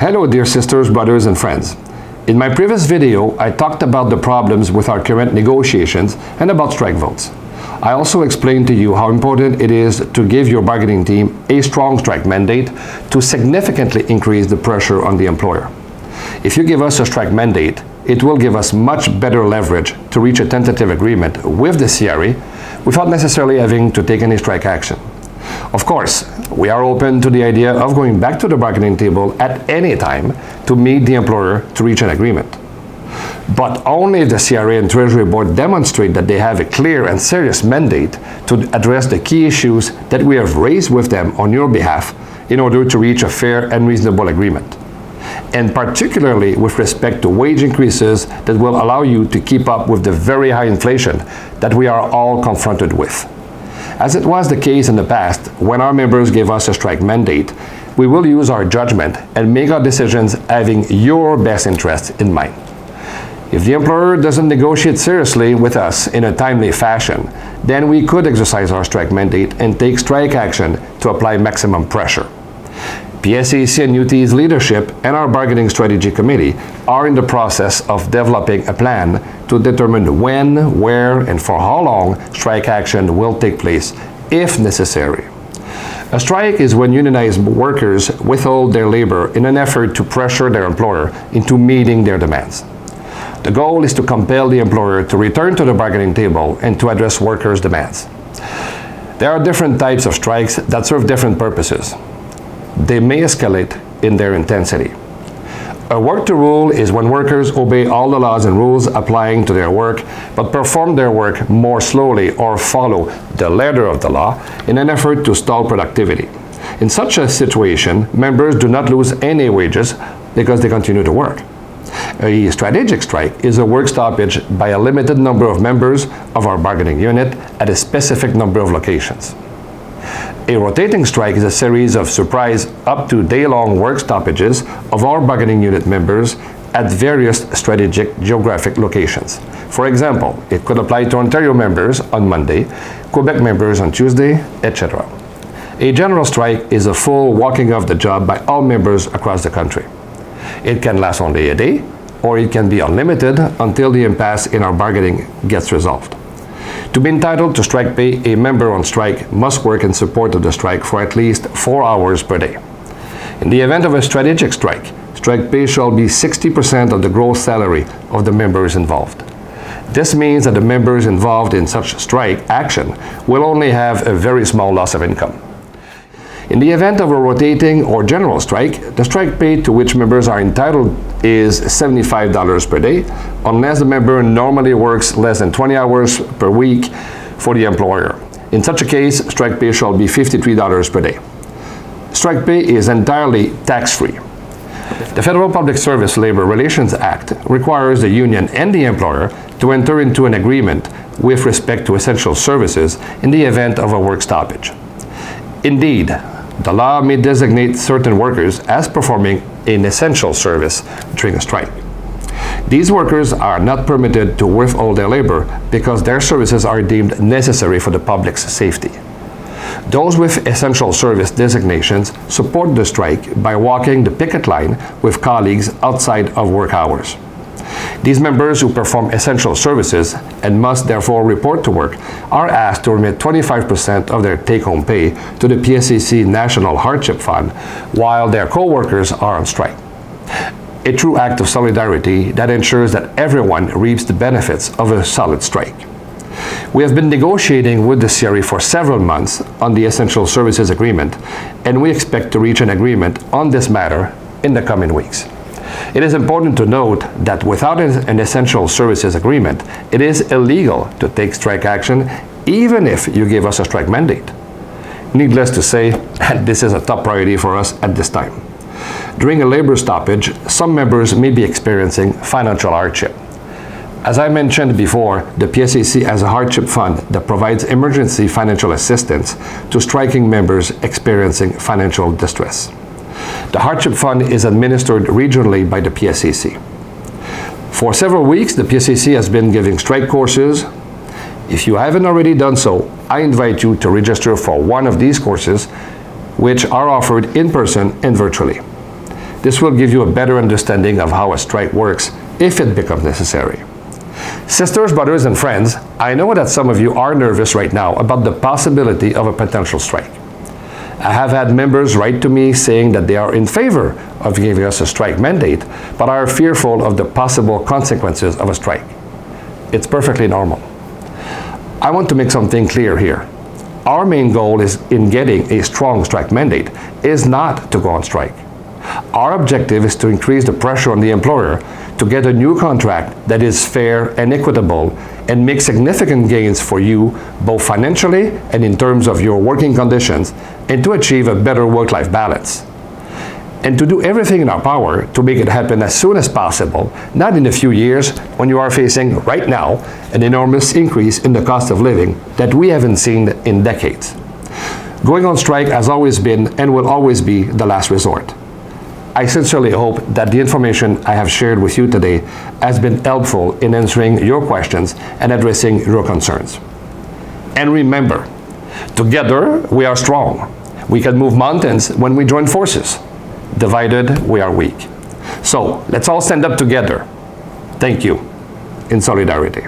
Hello dear sisters, brothers and friends. In my previous video, I talked about the problems with our current negotiations and about strike votes. I also explained to you how important it is to give your bargaining team a strong strike mandate to significantly increase the pressure on the employer. If you give us a strike mandate, it will give us much better leverage to reach a tentative agreement with the CRA without necessarily having to take any strike action. Of course, we are open to the idea of going back to the bargaining table at any time to meet the employer to reach an agreement. But only if the CRA and Treasury Board demonstrate that they have a clear and serious mandate to address the key issues that we have raised with them on your behalf in order to reach a fair and reasonable agreement. And particularly with respect to wage increases that will allow you to keep up with the very high inflation that we are all confronted with. As it was the case in the past, when our members gave us a strike mandate, we will use our judgment and make our decisions having your best interests in mind. If the employer doesn't negotiate seriously with us in a timely fashion, then we could exercise our strike mandate and take strike action to apply maximum pressure. PSAC and UTE's leadership and our bargaining strategy committee are in the process of developing a plan to determine when, where, and for how long strike action will take place, if necessary. A strike is when unionized workers withhold their labor in an effort to pressure their employer into meeting their demands. The goal is to compel the employer to return to the bargaining table and to address workers' demands. There are different types of strikes that serve different purposes. They may escalate in their intensity. A work to rule is when workers obey all the laws and rules applying to their work, but perform their work more slowly or follow the letter of the law in an effort to stall productivity. In such a situation, members do not lose any wages because they continue to work. A strategic strike is a work stoppage by a limited number of members of our bargaining unit at a specific number of locations. A rotating strike is a series of surprise up to day-long work stoppages of our bargaining unit members at various strategic geographic locations. For example, it could apply to Ontario members on Monday, Quebec members on Tuesday, etc. A general strike is a full walking off the job by all members across the country. It can last only a day, or it can be unlimited until the impasse in our bargaining gets resolved. To be entitled to strike pay, a member on strike must work in support of the strike for at least 4 hours per day. In the event of a strategic strike, strike pay shall be 60% of the gross salary of the members involved. This means that the members involved in such strike action will only have a very small loss of income. In the event of a rotating or general strike, the strike pay to which members are entitled is $75 per day, unless the member normally works less than 20 hours per week for the employer. In such a case, strike pay shall be $53 per day. Strike pay is entirely tax-free. The Federal Public Service Labor Relations Act requires the union and the employer to enter into an agreement with respect to essential services in the event of a work stoppage. Indeed, the law may designate certain workers as performing an essential service during a strike. These workers are not permitted to withhold their labor because their services are deemed necessary for the public's safety. Those with essential service designations support the strike by walking the picket line with colleagues outside of work hours. These members who perform essential services and must therefore report to work are asked to remit 25% of their take-home pay to the PSAC National Hardship Fund while their co-workers are on strike. A true act of solidarity that ensures that everyone reaps the benefits of a solid strike. We have been negotiating with the CRA for several months on the Essential Services Agreement, and we expect to reach an agreement on this matter in the coming weeks. It is important to note that without an essential services agreement, it is illegal to take strike action even if you give us a strike mandate. Needless to say, this is a top priority for us at this time. During a labor stoppage, some members may be experiencing financial hardship. As I mentioned before, the PSAC has a hardship fund that provides emergency financial assistance to striking members experiencing financial distress. The Hardship Fund is administered regionally by the PSAC. For several weeks, the PSAC has been giving strike courses. If you haven't already done so, I invite you to register for one of these courses, which are offered in person and virtually. This will give you a better understanding of how a strike works if it becomes necessary. Sisters, brothers, and friends, I know that some of you are nervous right now about the possibility of a potential strike. I have had members write to me saying that they are in favor of giving us a strike mandate, but are fearful of the possible consequences of a strike. It's perfectly normal. I want to make something clear here. Our main goal in getting a strong strike mandate is not to go on strike. Our objective is to increase the pressure on the employer to get a new contract that is fair and equitable and make significant gains for you, both financially and in terms of your working conditions, and to achieve a better work-life balance. And to do everything in our power to make it happen as soon as possible, not in a few years when you are facing, right now, an enormous increase in the cost of living that we haven't seen in decades. Going on strike has always been and will always be the last resort. I sincerely hope that the information I have shared with you today has been helpful in answering your questions and addressing your concerns. And remember, together we are strong. We can move mountains when we join forces. Divided, we are weak. So let's all stand up together. Thank you. In solidarity.